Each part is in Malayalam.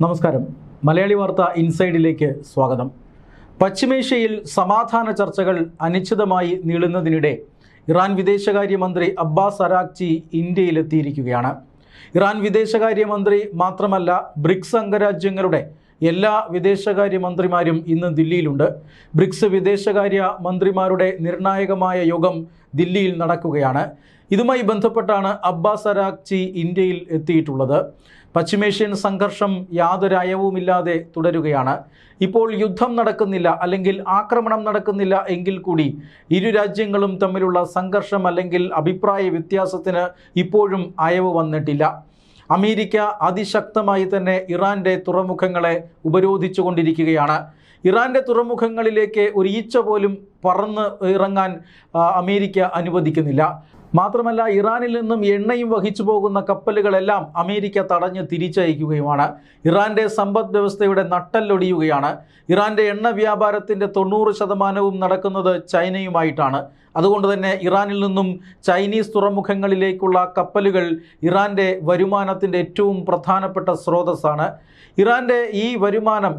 നമസ്കാരം. മലയാളി വാർത്ത ഇൻസൈഡിലേക്ക് സ്വാഗതം. പശ്ചിമേഷ്യയിൽ സമാധാന ചർച്ചകൾ അനിശ്ചിതമായി നീളുന്നതിനിടെ ഇറാൻ വിദേശകാര്യമന്ത്രി അബ്ബാസ് അരാഗ്ചി ഇന്ത്യയിലെത്തിയിരിക്കുകയാണ്. ഇറാൻ വിദേശകാര്യമന്ത്രി മാത്രമല്ല, ബ്രിക്സ് അംഗരാജ്യങ്ങളുടെ എല്ലാ വിദേശകാര്യമന്ത്രിമാരും ഇന്ന് ദില്ലിയിലുണ്ട്. ബ്രിക്സ് വിദേശകാര്യ മന്ത്രിമാരുടെ നിർണായകമായ യോഗം ദില്ലിയിൽ നടക്കുകയാണ്. ഇതുമായി ബന്ധപ്പെട്ടാണ് അബ്ബാസ് അരാഗ്ചി ഇന്ത്യയിൽ എത്തിയിട്ടുള്ളത്. പശ്ചിമേഷ്യൻ സംഘർഷം യാതൊരു അയവുമില്ലാതെ തുടരുകയാണ്. ഇപ്പോൾ യുദ്ധം നടക്കുന്നില്ല, അല്ലെങ്കിൽ ആക്രമണം നടക്കുന്നില്ല എങ്കിൽ കൂടി ഇരു രാജ്യങ്ങളും തമ്മിലുള്ള സംഘർഷം അല്ലെങ്കിൽ അഭിപ്രായ വ്യത്യാസത്തിന് ഇപ്പോഴും അയവ് വന്നിട്ടില്ല. അമേരിക്ക അതിശക്തമായി തന്നെ ഇറാൻ്റെ തുറമുഖങ്ങളെ ഉപരോധിച്ചു കൊണ്ടിരിക്കുകയാണ്. ഇറാൻ്റെ തുറമുഖങ്ങളിലേക്ക് ഒരു ഈച്ച പോലും പറന്ന് ഇറങ്ങാൻ അമേരിക്ക അനുവദിക്കുന്നില്ല. മാത്രമല്ല, ഇറാനിൽ നിന്നും എണ്ണയും വഹിച്ചു പോകുന്ന കപ്പലുകളെല്ലാം അമേരിക്ക തടഞ്ഞ് തിരിച്ചയക്കുകയുമാണ്. ഇറാൻ്റെ സമ്പദ് വ്യവസ്ഥയുടെ നട്ടെല്ലൊടിയുകയാണ്. ഇറാൻ്റെ എണ്ണ വ്യാപാരത്തിൻ്റെ 90% നടക്കുന്നത് ചൈനയുമായിട്ടാണ്. അതുകൊണ്ട് തന്നെ ഇറാനിൽ നിന്നും ചൈനീസ് തുറമുഖങ്ങളിലേക്കുള്ള കപ്പലുകൾ ഇറാൻ്റെ വരുമാനത്തിൻ്റെ ഏറ്റവും പ്രധാനപ്പെട്ട സ്രോതസ്സാണ്. ഇറാൻ്റെ ഈ വരുമാനം,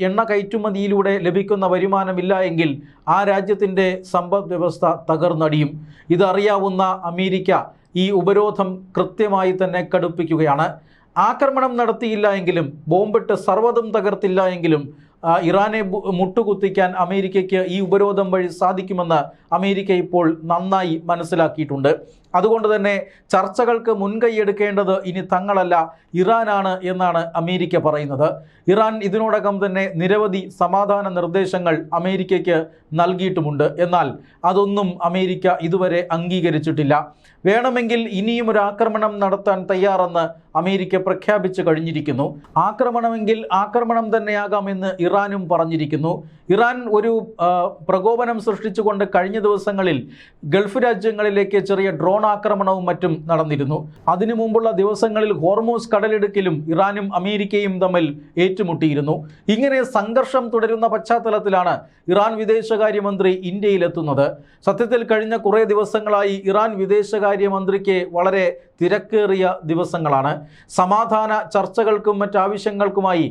എണ്ണ കയറ്റുമതിയിലൂടെ ലഭിക്കുന്ന വരുമാനമില്ല എങ്കിൽ ആ രാജ്യത്തിൻ്റെ സമ്പദ് വ്യവസ്ഥ തകർന്നടിയും. ഇതറിയാവുന്ന അമേരിക്ക ഈ ഉപരോധം കൃത്യമായി തന്നെ കടുപ്പിക്കുകയാണ്. ആക്രമണം നടത്തിയില്ല എങ്കിലും, ബോംബിട്ട് സർവ്വതും തകർത്തില്ല എങ്കിലും ഇറാനെ മുട്ടുകുത്തിക്കാൻ അമേരിക്കയ്ക്ക് ഈ ഉപരോധം വഴി സാധിക്കുമെന്ന് അമേരിക്ക ഇപ്പോൾ നന്നായി മനസ്സിലാക്കിയിട്ടുണ്ട്. അതുകൊണ്ട് തന്നെ ചർച്ചകൾക്ക് മുൻകൈയെടുക്കേണ്ടത് ഇനി തങ്ങളല്ല, ഇറാനാണ് എന്നാണ് അമേരിക്ക പറയുന്നത്. ഇറാൻ ഇതിനോടകം തന്നെ നിരവധി സമാധാന നിർദ്ദേശങ്ങൾ അമേരിക്കയ്ക്ക് നൽകിയിട്ടുമുണ്ട്. എന്നാൽ അതൊന്നും അമേരിക്ക ഇതുവരെ അംഗീകരിച്ചിട്ടില്ല. വേണമെങ്കിൽ ഇനിയും ഒരു ആക്രമണം നടത്താൻ തയ്യാറെന്ന് അമേരിക്ക പ്രഖ്യാപിച്ചു കഴിഞ്ഞിരിക്കുന്നു. ആക്രമണമെങ്കിൽ ആക്രമണം തന്നെയാകാമെന്ന് ഇറാനും പറഞ്ഞിരിക്കുന്നു. ഇറാൻ ഒരു പ്രകോപനം സൃഷ്ടിച്ചുകൊണ്ട് കഴിഞ്ഞ ദിവസങ്ങളിൽ ഗൾഫ് രാജ്യങ്ങളിലേക്ക് ചെറിയ ഡ്രോൺ ആക്രമണവും മറ്റും നടന്നിരുന്നു. അതിനു മുമ്പുള്ള ദിവസങ്ങളിൽ ഹോർമൂസ് കടലിടുക്കിലും ഇറാനും അമേരിക്കയും തമ്മിൽ ഏറ്റുമുട്ടിയിരുന്നു. ഇങ്ങനെ സംഘർഷം തുടരുന്ന പശ്ചാത്തലത്തിലാണ് ഇറാൻ വിദേശകാര്യമന്ത്രി ഇന്ത്യയിലെത്തുന്നത്. സത്യത്തിൽ കഴിഞ്ഞ കുറേ ദിവസങ്ങളായി ഇറാൻ വിദേശകാര്യമന്ത്രിക്ക് വളരെ തിരക്കേറിയ ദിവസങ്ങളാണ്. സമാധാന ചർച്ചകൾക്കും മറ്റാവശ്യങ്ങൾക്കുമായി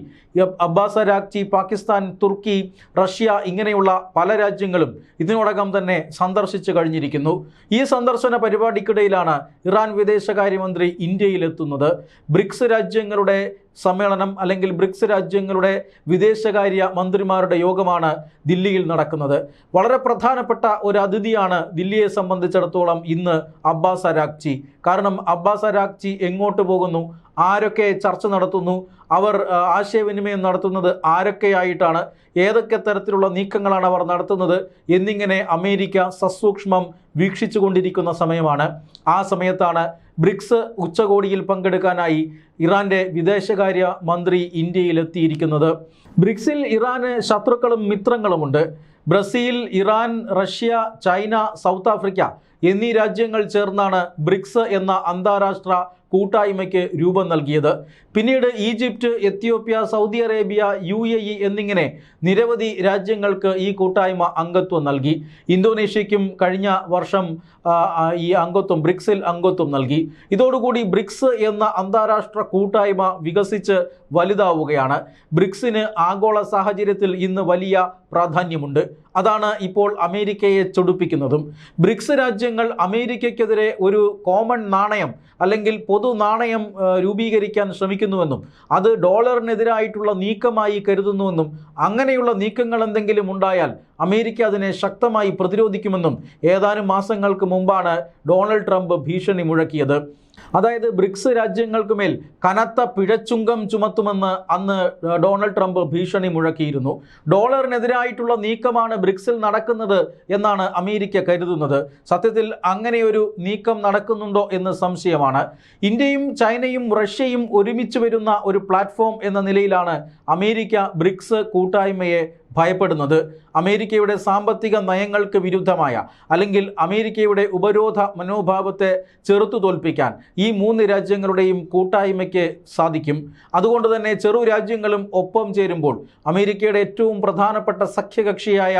അബ്ബാസ് അരാഗ്ചി പാകിസ്ഥാൻ, തുർക്കി, റഷ്യ ഇങ്ങനെയുള്ള പല രാജ്യങ്ങളും ഇതിനോടകം തന്നെ സന്ദർശിച്ചു കഴിഞ്ഞിരിക്കുന്നു. ഈ സന്ദർശന പരിപാടിക്കിടയിലാണ് ഇറാൻ വിദേശകാര്യമന്ത്രി ഇന്ത്യയിലെത്തുന്നത്. ബ്രിക്സ് രാജ്യങ്ങളുടെ സമ്മേളനം അല്ലെങ്കിൽ ബ്രിക്സ് രാജ്യങ്ങളുടെ വിദേശകാര്യ മന്ത്രിമാരുടെ യോഗമാണ് ദില്ലിയിൽ നടക്കുന്നത്. വളരെ പ്രധാനപ്പെട്ട ഒരു അതിഥിയാണ് ദില്ലിയെ സംബന്ധിച്ചിടത്തോളം ഇന്ന് അബ്ബാസ് അരാഗ്ചി. കാരണം അബ്ബാസ് അരാഗ്ചി എങ്ങോട്ട് പോകുന്നു, ആരൊക്കെ ചർച്ച നടത്തുന്നു, അവർ ആശയവിനിമയം നടത്തുന്നത് ആരൊക്കെയായിട്ടാണ്, ഏതൊക്കെ തരത്തിലുള്ള നീക്കങ്ങളാണ് അവർ നടത്തുന്നത് എന്നിങ്ങനെ അമേരിക്ക സസൂക്ഷ്മം വീക്ഷിച്ചു കൊണ്ടിരിക്കുന്ന സമയമാണ്. ആ സമയത്താണ് ബ്രിക്സ് ഉച്ചകോടിയിൽ പങ്കെടുക്കാനായി ഇറാൻ്റെ വിദേശകാര്യ മന്ത്രി ഇന്ത്യയിലെത്തിയിരിക്കുന്നത്. ബ്രിക്സിൽ ഇറാന് ശത്രുക്കളും മിത്രങ്ങളുമുണ്ട്. Brazil, Iran, Russia, China, South Africa എന്നീ രാജ്യങ്ങൾ ചേർന്നാണ് ബ്രിക്സ് എന്ന അന്താരാഷ്ട്ര കൂട്ടായ്മയ്ക്ക് രൂപം നൽകിയത്. പിന്നീട് Egypt, Ethiopia, Saudi Arabia, UAE എന്നിങ്ങനെ നിരവധി രാജ്യങ്ങൾക്ക് ഈ കൂട്ടായ്മ അംഗത്വം നൽകി. ഇന്തോനേഷ്യയ്ക്കും കഴിഞ്ഞ വർഷം ഈ ബ്രിക്സിൽ അംഗത്വം നൽകി. ഇതോടുകൂടി ബ്രിക്സ് എന്ന അന്താരാഷ്ട്ര കൂട്ടായ്മ വികസിച്ച് വലുതാവുകയാണ്. ബ്രിക്സിന് ആഗോള സാഹചര്യത്തിൽ ഇന്ന് വലിയ പ്രാധാന്യമുണ്ട്. അതാണ് ഇപ്പോൾ അമേരിക്കയെ ചൊടിപ്പിക്കുന്നതും. ബ്രിക്സ് രാജ്യങ്ങൾ അമേരിക്കയ്ക്കെതിരെ ഒരു കോമൺ നാണയം അല്ലെങ്കിൽ പൊതു നാണയം രൂപീകരിക്കാൻ ശ്രമിക്കുന്നുവെന്നും അത് ഡോളറിനെതിരായിട്ടുള്ള നീക്കമായി കരുതുന്നുവെന്നും അങ്ങനെയുള്ള നീക്കങ്ങൾ എന്തെങ്കിലും ഉണ്ടായാൽ അമേരിക്ക അതിനെ ശക്തമായി പ്രതിരോധിക്കുമെന്നും ഏതാനും മാസങ്ങൾക്ക് മുമ്പാണ് ഡൊണാൾഡ് ട്രംപ് ഭീഷണി മുഴക്കിയത്. അതായത് ബ്രിക്സ് രാജ്യങ്ങൾക്ക് മേൽ കനത്ത പിഴച്ചുങ്കം ചുമത്തുമെന്ന് അന്ന് ഡൊണാൾഡ് ട്രംപ് ഭീഷണി മുഴക്കിയിരുന്നു. ഡോളറിനെതിരായിട്ടുള്ള നീക്കമാണ് ബ്രിക്സിൽ നടക്കുന്നത് എന്നാണ് അമേരിക്ക കരുതുന്നത്. സത്യത്തിൽ അങ്ങനെയൊരു നീക്കം നടക്കുന്നുണ്ടോ എന്ന് സംശയമാണ്. ഇന്ത്യയും ചൈനയും റഷ്യയും ഒരുമിച്ച് വരുന്ന ഒരു പ്ലാറ്റ്ഫോം എന്ന നിലയിലാണ് അമേരിക്ക ബ്രിക്സ് കൂട്ടായ്മയെ ഭയപ്പെടുന്നത്. അമേരിക്കയുടെ സാമ്പത്തിക നയങ്ങൾക്ക് വിരുദ്ധമായ അല്ലെങ്കിൽ അമേരിക്കയുടെ ഉപരോധ മനോഭാവത്തെ ചെറുത്തു തോൽപ്പിക്കാൻ ഈ 3 രാജ്യങ്ങളുടെയും കൂട്ടായ്മയ്ക്ക് സാധിക്കും. അതുകൊണ്ട് തന്നെ ചെറു രാജ്യങ്ങളും ഒപ്പം ചേരുമ്പോൾ അമേരിക്കയുടെ ഏറ്റവും പ്രധാനപ്പെട്ട സഖ്യകക്ഷിയായ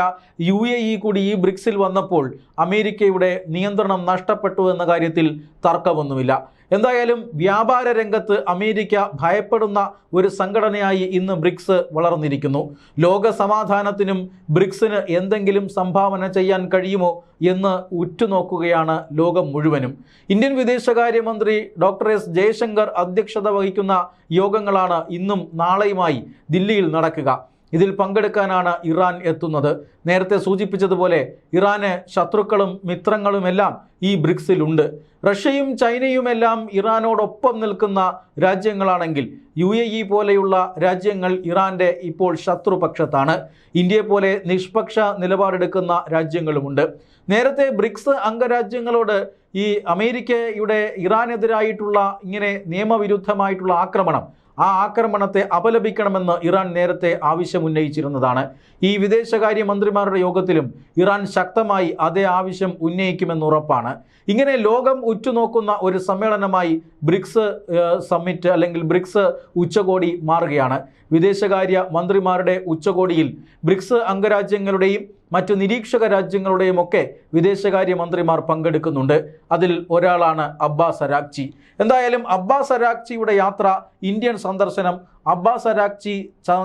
UAE കൂടി ഈ ബ്രിക്സിൽ വന്നപ്പോൾ അമേരിക്കയുടെ നിയന്ത്രണം നഷ്ടപ്പെട്ടു എന്ന കാര്യത്തിൽ തർക്കമൊന്നുമില്ല. എന്തായാലും വ്യാപാര രംഗത്ത് അമേരിക്ക ഭയപ്പെടുന്ന ഒരു സംഘടനയായി ഇന്ന് ബ്രിക്സ് വളർന്നിരിക്കുന്നു. ലോക സമാധാനത്തിനും ബ്രിക്സിന് എന്തെങ്കിലും സംഭാവന ചെയ്യാൻ കഴിയുമോ എന്ന് ഉറ്റുനോക്കുകയാണ് ലോകം മുഴുവനും. ഇന്ത്യൻ വിദേശകാര്യമന്ത്രി ഡോക്ടർ എസ് ജയശങ്കർ അധ്യക്ഷത വഹിക്കുന്ന യോഗങ്ങളാണ് ഇന്നും നാളെയുമായി ദില്ലിയിൽ നടക്കുക. ഇതിൽ പങ്കെടുക്കാനാണ് ഇറാൻ എത്തുന്നത്. നേരത്തെ സൂചിപ്പിച്ചതുപോലെ ഇറാന് ശത്രുക്കളും മിത്രങ്ങളുമെല്ലാം ഈ ബ്രിക്സിലുണ്ട്. റഷ്യയും ചൈനയുമെല്ലാം ഇറാനോടൊപ്പം നിൽക്കുന്ന രാജ്യങ്ങളാണെങ്കിൽ UAE പോലെയുള്ള രാജ്യങ്ങൾ ഇറാൻ്റെ ഇപ്പോൾ ശത്രുപക്ഷത്താണ്. ഇന്ത്യയെ പോലെ നിഷ്പക്ഷ നിലപാടെടുക്കുന്ന രാജ്യങ്ങളുമുണ്ട്. നേരത്തെ ബ്രിക്സ് അംഗരാജ്യങ്ങളോട് ഈ അമേരിക്കയുടെ ഇറാനെതിരായിട്ടുള്ള ഇങ്ങനെ നിയമവിരുദ്ധമായിട്ടുള്ള ആക്രമണം, ആ ആക്രമണത്തെ അപലപിക്കണമെന്ന് ഇറാൻ നേരത്തെ ആവശ്യമുന്നയിച്ചിരുന്നതാണ്. ഈ വിദേശകാര്യമന്ത്രിമാരുടെ യോഗത്തിലും ഇറാൻ ശക്തമായി അതേ ആവശ്യം ഉന്നയിക്കുമെന്ന് ഉറപ്പാണ്. ഇങ്ങനെ ലോകം ഉറ്റുനോക്കുന്ന ഒരു സമ്മേളനമായി ബ്രിക്സ് സമ്മിറ്റ് അല്ലെങ്കിൽ ബ്രിക്സ് ഉച്ചകോടി മാറുകയാണ്. വിദേശകാര്യ മന്ത്രിമാരുടെ ഉച്ചകോടിയിൽ ബ്രിക്സ് അംഗരാജ്യങ്ങളുടെയും മറ്റു നിരീക്ഷക രാജ്യങ്ങളുടെയും ഒക്കെ വിദേശകാര്യ മന്ത്രിമാർ പങ്കെടുക്കുന്നുണ്ട്. അതിൽ ഒരാളാണ് അബ്ബാസ് അരാഗ്ചി. എന്തായാലും അബ്ബാസ് അരാഗ്ചിയുടെ യാത്ര, ഇന്ത്യൻ സന്ദർശനം, അബ്ബാസ് അരാഗ്ചി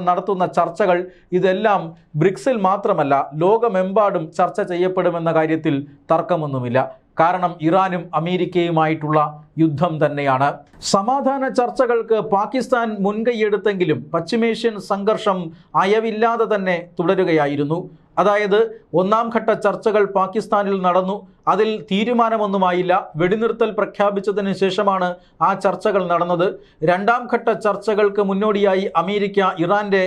നടത്തുന്ന ചർച്ചകൾ ഇതെല്ലാം ബ്രിക്സിൽ മാത്രമല്ല ലോകമെമ്പാടും ചർച്ച ചെയ്യപ്പെടുമെന്ന കാര്യത്തിൽ തർക്കമൊന്നുമില്ല. കാരണം ഇറാനും അമേരിക്കയുമായിട്ടുള്ള യുദ്ധം തന്നെയാണ്. സമാധാന ചർച്ചകൾക്ക് പാകിസ്ഥാൻ മുൻകൈയെടുത്തെങ്കിലും പശ്ചിമേഷ്യൻ സംഘർഷം അയവില്ലാതെ തന്നെ തുടരുകയായിരുന്നു. അതായത് ഒന്നാം ഘട്ട ചർച്ചകൾ പാകിസ്ഥാനിൽ നടന്നു. അതിൽ തീരുമാനമൊന്നുമായില്ല. വെടിനിർത്തൽ പ്രഖ്യാപിച്ചതിന് ശേഷമാണ് ആ ചർച്ചകൾ നടന്നത്. രണ്ടാം ഘട്ട ചർച്ചകൾക്ക് മുന്നോടിയായി അമേരിക്ക ഇറാൻ്റെ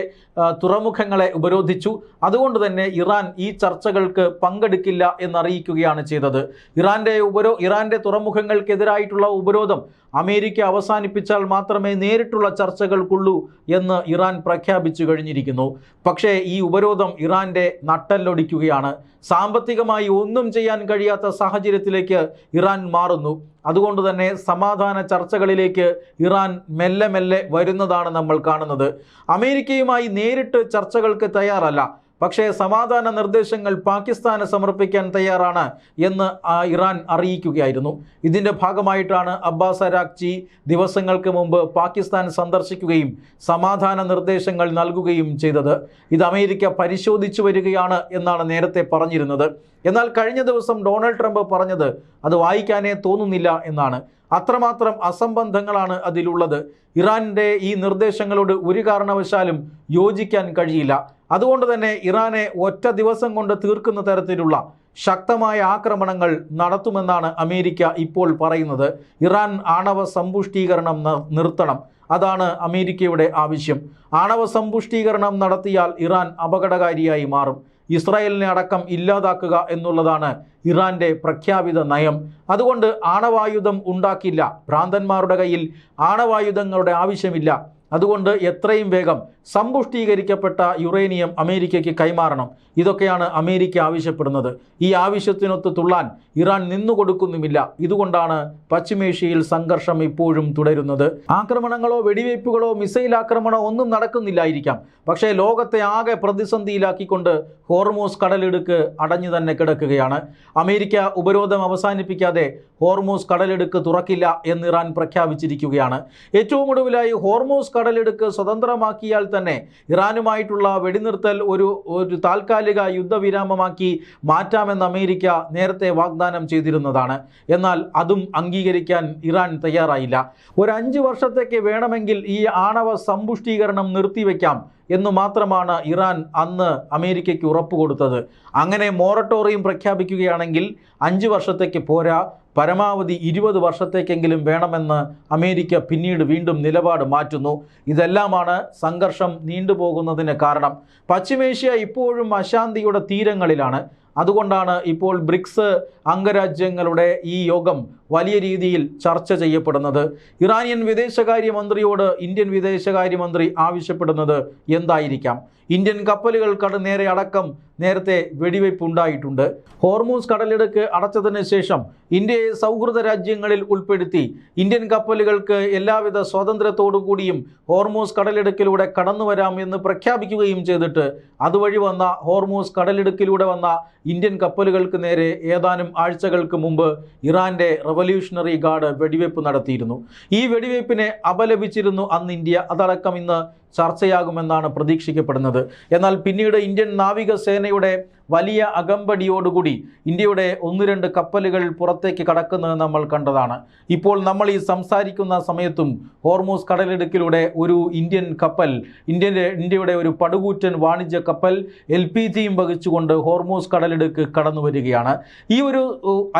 തുറമുഖങ്ങളെ ഉപരോധിച്ചു. അതുകൊണ്ട് തന്നെ ഇറാൻ ഈ ചർച്ചകൾക്ക് പങ്കെടുക്കില്ല എന്നറിയിക്കുകയാണ് ചെയ്തത്. ഇറാൻ്റെ തുറമുഖങ്ങൾക്കെതിരായിട്ടുള്ള ഉപരോധം അമേരിക്ക അവസാനിപ്പിച്ചാൽ മാത്രമേ നേരിട്ടുള്ള ചർച്ചകൾക്കുള്ളൂ എന്ന് ഇറാൻ പ്രഖ്യാപിച്ചു കഴിഞ്ഞിരിക്കുന്നു. പക്ഷേ ഈ ഉപരോധം ഇറാൻ്റെ നട്ടെല്ലൊടിക്കുകയാണ്. സാമ്പത്തികമായി ഒന്നും ചെയ്യാൻ കഴിയാത്ത സാഹചര്യത്തിലേക്ക് ഇറാൻ മാറുന്നു. അതുകൊണ്ട് തന്നെ സമാധാന ചർച്ചകളിലേക്ക് ഇറാൻ മെല്ലെ മെല്ലെ വരുന്നതാണ് നമ്മൾ കാണുന്നത്. അമേരിക്കയുമായി നേരിട്ട് ചർച്ചകൾക്ക് തയ്യാറല്ല, പക്ഷേ സമാധാന നിർദ്ദേശങ്ങൾ പാകിസ്ഥാന് സമർപ്പിക്കാൻ തയ്യാറാണ് എന്ന് ഇറാൻ അറിയിക്കുകയായിരുന്നു. ഇതിൻ്റെ ഭാഗമായിട്ടാണ് അബ്ബാസ് അരാഗ്ചി ദിവസങ്ങൾക്ക് മുമ്പ് പാകിസ്ഥാൻ സന്ദർശിക്കുകയും സമാധാന നിർദ്ദേശങ്ങൾ നൽകുകയും ചെയ്തത്. ഇത് അമേരിക്ക പരിശോധിച്ചു വരികയാണ് എന്നാണ് നേരത്തെ പറഞ്ഞിരുന്നത്. എന്നാൽ കഴിഞ്ഞ ദിവസം ഡൊണാൾഡ് ട്രംപ് പറഞ്ഞത് അത് വായിക്കാനേ തോന്നുന്നില്ല എന്നാണ്. അത്രമാത്രം അസംബന്ധങ്ങളാണ് അതിലുള്ളത്. ഇറാൻ്റെ ഈ നിർദ്ദേശങ്ങളോട് ഒരു കാരണവശാലും യോജിക്കാൻ കഴിയില്ല. അതുകൊണ്ട് തന്നെ ഇറാനെ ഒറ്റ ദിവസം കൊണ്ട് തീർക്കുന്ന തരത്തിലുള്ള ശക്തമായ ആക്രമണങ്ങൾ നടത്തുമെന്നാണ് അമേരിക്ക ഇപ്പോൾ പറയുന്നത്. ഇറാൻ ആണവ സമ്പുഷ്ടീകരണം നിർത്തണം, അതാണ് അമേരിക്കയുടെ ആവശ്യം. ആണവ സമ്പുഷ്ടീകരണം നടത്തിയാൽ ഇറാൻ അപകടകാരിയായി മാറും. ഇസ്രായേലിനെ അടക്കം ഇല്ലാതാക്കുക എന്നുള്ളതാണ് ഇറാൻ്റെ പ്രഖ്യാപിത നയം. അതുകൊണ്ട് ആണവായുധം ഉണ്ടാക്കില്ല. ഭ്രാന്തന്മാരുടെ കയ്യിൽ ആണവായുധങ്ങളുടെ ആവശ്യമില്ല. അതുകൊണ്ട് എത്രയും വേഗം സമ്പുഷ്ടീകരിക്കപ്പെട്ട യുറേനിയം അമേരിക്കയ്ക്ക് കൈമാറണം. ഇതൊക്കെയാണ് അമേരിക്ക ആവശ്യപ്പെടുന്നത്. ഈ ആവശ്യത്തിനൊത്ത് തുള്ളാൻ ഇറാൻ നിന്നുകൊടുക്കുന്നുമില്ല. ഇതുകൊണ്ടാണ് പശ്ചിമേഷ്യയിൽ സംഘർഷം ഇപ്പോഴും തുടരുന്നത്. ആക്രമണങ്ങളോ വെടിവയ്പ്പുകളോ മിസൈൽ ആക്രമണമോ ഒന്നും നടക്കുന്നില്ലായിരിക്കാം. പക്ഷേ ലോകത്തെ ആകെ പ്രതിസന്ധിയിലാക്കിക്കൊണ്ട് ഹോർമൂസ് കടലിടുക്ക് അടഞ്ഞു തന്നെ കിടക്കുകയാണ്. അമേരിക്ക ഉപരോധം അവസാനിപ്പിക്കാതെ ഹോർമൂസ് കടലിടുക്ക് തുറക്കില്ല എന്ന് ഇറാൻ പ്രഖ്യാപിച്ചിരിക്കുകയാണ്. ഏറ്റവും ഒടുവിലായി ഹോർമൂസ് കടലിടുക്ക് സ്വതന്ത്രമാക്കിയാൽ തന്നെ ഇറാനുമായിട്ടുള്ള വെടിനിർത്തൽ ഒരു താൽക്കാലിക യുദ്ധവിരാമമാക്കി മാറ്റാമെന്ന് അമേരിക്ക നേരത്തെ വാഗ്ദാനം ചെയ്തിരുന്നതാണ്. എന്നാൽ അതും അംഗീകരിക്കാൻ ഇറാൻ തയ്യാറായില്ല. ഒരു 5 വർഷത്തേക്ക് വേണമെങ്കിൽ ഈ ആണവ സമ്പുഷ്ടീകരണം നിർത്തിവെക്കാം എന്ന് മാത്രമാണ് ഇറാൻ അന്ന് അമേരിക്കയ്ക്ക് ഉറപ്പ് കൊടുത്തത്. അങ്ങനെ മൊറട്ടോറിയം പ്രഖ്യാപിക്കുകയാണെങ്കിൽ 5 വർഷത്തേക്ക് പോരാ, പരമാവധി 20 വർഷത്തേക്കെങ്കിലും വേണമെന്ന് അമേരിക്ക പിന്നീട് വീണ്ടും നിലപാട് മാറ്റുന്നു. ഇതെല്ലാമാണ് സംഘർഷം നീണ്ടുപോകുന്നതിന് കാരണം. പശ്ചിമേഷ്യ ഇപ്പോഴും അശാന്തിയുടെ തീരങ്ങളിലാണ്. അതുകൊണ്ടാണ് ഇപ്പോൾ ബ്രിക്സ് അംഗരാജ്യങ്ങളുടെ ഈ യോഗം വലിയ രീതിയിൽ ചർച്ച ചെയ്യപ്പെടുന്നത്. ഇറാനിയൻ വിദേശകാര്യമന്ത്രിയോട് ഇന്ത്യൻ വിദേശകാര്യമന്ത്രി ആവശ്യപ്പെടുന്നത് എന്തായിരിക്കാം? ഇന്ത്യൻ കപ്പലുകൾ നേരെ അടക്കം നേരത്തെ വെടിവയ്പ് ഉണ്ടായിട്ടുണ്ട്. ഹോർമൂസ് കടലിടുക്ക് അടച്ചതിന് ശേഷം ഇന്ത്യയെ സൗഹൃദ രാജ്യങ്ങളിൽ ഉൾപ്പെടുത്തി ഇന്ത്യൻ കപ്പലുകൾക്ക് എല്ലാവിധ സ്വാതന്ത്ര്യത്തോടുകൂടിയും ഹോർമൂസ് കടലിടുക്കിലൂടെ കടന്നു വരാം എന്ന് പ്രഖ്യാപിക്കുകയും ചെയ്തിട്ട് അതുവഴി വന്ന ഹോർമൂസ് കടലിടുക്കിലൂടെ വന്ന ഇന്ത്യൻ കപ്പലുകൾക്ക് നേരെ ഏതാനും ആഴ്ചകൾക്ക് മുമ്പ് ഇറാന്റെ റവല്യൂഷണറി ഗാർഡ് വെടിവയ്പ് നടത്തിയിരുന്നു. ഈ വെടിവയ്പ്പിനെ അപലപിച്ചിരുന്നു അന്ന് ഇന്ത്യ. അതടക്കം ഇന്ന് ചർച്ചയാകുമെന്നാണ് പ്രതീക്ഷിക്കപ്പെടുന്നത്. എന്നാൽ പിന്നീട് ഇന്ത്യൻ നാവികസേനയുടെ വലിയ അകമ്പടിയോടുകൂടി ഇന്ത്യയുടെ 1-2 കപ്പലുകൾ പുറത്തേക്ക് കടക്കുന്നത് നമ്മൾ കണ്ടതാണ്. ഇപ്പോൾ നമ്മൾ ഈ സംസാരിക്കുന്ന സമയത്തും ഹോർമൂസ് കടലിടുക്കിലൂടെ ഒരു ഇന്ത്യൻ കപ്പൽ, ഇന്ത്യയുടെ ഒരു പടുകൂറ്റൻ വാണിജ്യ കപ്പൽ LPGയും വഹിച്ചുകൊണ്ട് ഹോർമൂസ് കടലിടുക്ക് കടന്നു വരികയാണ്. ഈ ഒരു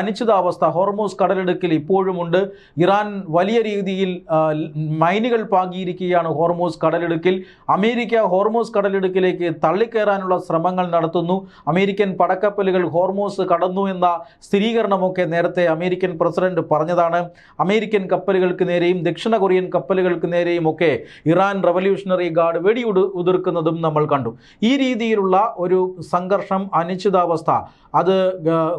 അനിശ്ചിതാവസ്ഥ ഹോർമൂസ് കടലിടുക്കിൽ ഇപ്പോഴുമുണ്ട്. ഇറാൻ വലിയ രീതിയിൽ മൈനുകൾ പാകിയിരിക്കുകയാണ് ഹോർമൂസ് കടലിടുക്കിൽ. അമേരിക്ക ഹോർമൂസ് കടലിടുക്കിലേക്ക് തള്ളിക്കയറാനുള്ള ശ്രമങ്ങൾ നടത്തുന്നു. അമേരിക്കൻ പടക്കപ്പലുകൾ ഹോർമൂസ് കടന്നു എന്ന സ്ഥിരീകരണമൊക്കെ നേരത്തെ അമേരിക്കൻ പ്രസിഡന്റ് പറഞ്ഞതാണ്. അമേരിക്കൻ കപ്പലുകൾക്ക് നേരെയും ദക്ഷിണ കൊറിയൻ കപ്പലുകൾക്ക് നേരെയും ഒക്കെ ഇറാൻ റവല്യൂഷണറി ഗാർഡ് ഉതിർക്കുന്നതും നമ്മൾ കണ്ടു. ഈ രീതിയിലുള്ള ഒരു സംഘർഷം, അനിശ്ചിതാവസ്ഥ അത്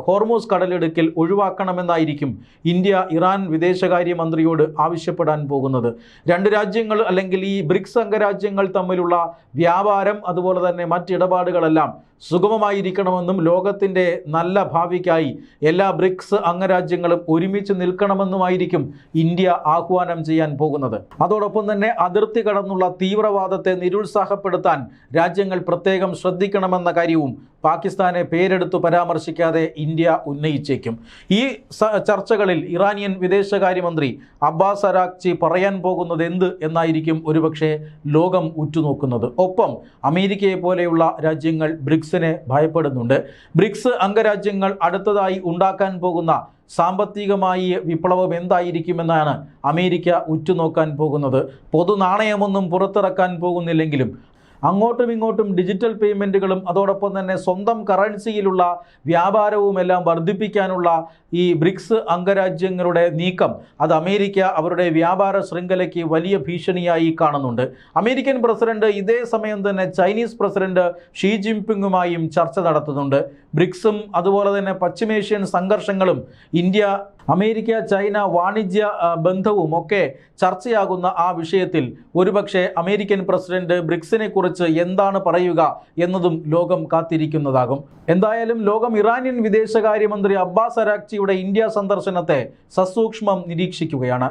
ഹോർമൂസ് കടലിടുക്കിൽ ഒഴിവാക്കണമെന്നായിരിക്കും ഇന്ത്യ ഇറാൻ വിദേശകാര്യമന്ത്രിയോട് ആവശ്യപ്പെടാൻ പോകുന്നത്. 2 രാജ്യങ്ങൾ അല്ലെങ്കിൽ ഈ ബ്രിക്സ് അംഗരാജ്യങ്ങൾ തമ്മിലുള്ള വ്യാപാരം അതുപോലെ തന്നെ മറ്റിടപാടുകളെല്ലാം സുഗമമായിരിക്കണമെന്നും ലോകത്തിൻ്റെ നല്ല ഭാവിക്കായി എല്ലാ ബ്രിക്സ് അംഗരാജ്യങ്ങളും ഒരുമിച്ച് നിൽക്കണമെന്നുമായിരിക്കും ഇന്ത്യ ആഹ്വാനം ചെയ്യാൻ പോകുന്നത്. അതോടൊപ്പം തന്നെ അതിർത്തി കടന്നുള്ള തീവ്രവാദത്തെ നിരുത്സാഹപ്പെടുത്താൻ രാജ്യങ്ങൾ പ്രത്യേകം ശ്രദ്ധിക്കണമെന്ന കാര്യവും പാകിസ്ഥാനെ പേരെടുത്തു പരാമർശിക്കാതെ ഇന്ത്യ ഉന്നയിച്ചേക്കും. ഈ ചർച്ചകളിൽ ഇറാനിയൻ വിദേശകാര്യമന്ത്രി അബ്ബാസ് അരാക്ചി പറയാൻ പോകുന്നത് എന്ത് എന്നായിരിക്കും ഒരുപക്ഷെ ലോകം ഉറ്റുനോക്കുന്നത്. ഒപ്പം അമേരിക്കയെ പോലെയുള്ള രാജ്യങ്ങൾ ബ്രിക്സിനെ ഭയപ്പെടുന്നുണ്ട്. ബ്രിക്സ് അംഗരാജ്യങ്ങൾ അടുത്തതായി ഉണ്ടാക്കാൻ പോകുന്ന സാമ്പത്തികമായി വിപ്ലവം എന്തായിരിക്കുമെന്നാണ് അമേരിക്ക ഉറ്റുനോക്കാൻ പോകുന്നത്. പൊതു നാണയമൊന്നും പുറത്തിറക്കാൻ പോകുന്നില്ലെങ്കിലും അങ്ങോട്ടും ഇങ്ങോട്ടും ഡിജിറ്റൽ പേയ്മെൻറ്റുകളും അതോടൊപ്പം തന്നെ സ്വന്തം കറൻസിയിലുള്ള വ്യാപാരവുമെല്ലാം വർദ്ധിപ്പിക്കാനുള്ള ഈ ബ്രിക്സ് അംഗരാജ്യങ്ങളുടെ നീക്കം അത് അമേരിക്ക അവരുടെ വ്യാപാര ശൃംഖലയ്ക്ക് വലിയ ഭീഷണിയായി കാണുന്നുണ്ട്. അമേരിക്കൻ പ്രസിഡന്റ് ഇതേ സമയം തന്നെ ചൈനീസ് പ്രസിഡന്റ് ഷീ ജിൻപിങ്ങുമായും ചർച്ച നടത്തുന്നുണ്ട്. ബ്രിക്സും അതുപോലെ തന്നെ പശ്ചിമേഷ്യൻ സംഘർഷങ്ങളും ഇന്ത്യ അമേരിക്ക ചൈന വാണിജ്യ ബന്ധവും ഒക്കെ ചർച്ചയാകുന്ന ആ വിഷയത്തിൽ ഒരുപക്ഷെ അമേരിക്കൻ പ്രസിഡന്റ് ബ്രിക്സിനെ കുറിച്ച് എന്താണ് പറയുക എന്നതും ലോകം കാത്തിരിക്കുന്നതാകും. എന്തായാലും ലോകം ഇറാനിയൻ വിദേശകാര്യമന്ത്രി അബ്ബാസ് അരാക്ചിയുടെ ഇന്ത്യ സന്ദർശനത്തെ സസൂക്ഷ്മം നിരീക്ഷിക്കുകയാണ്.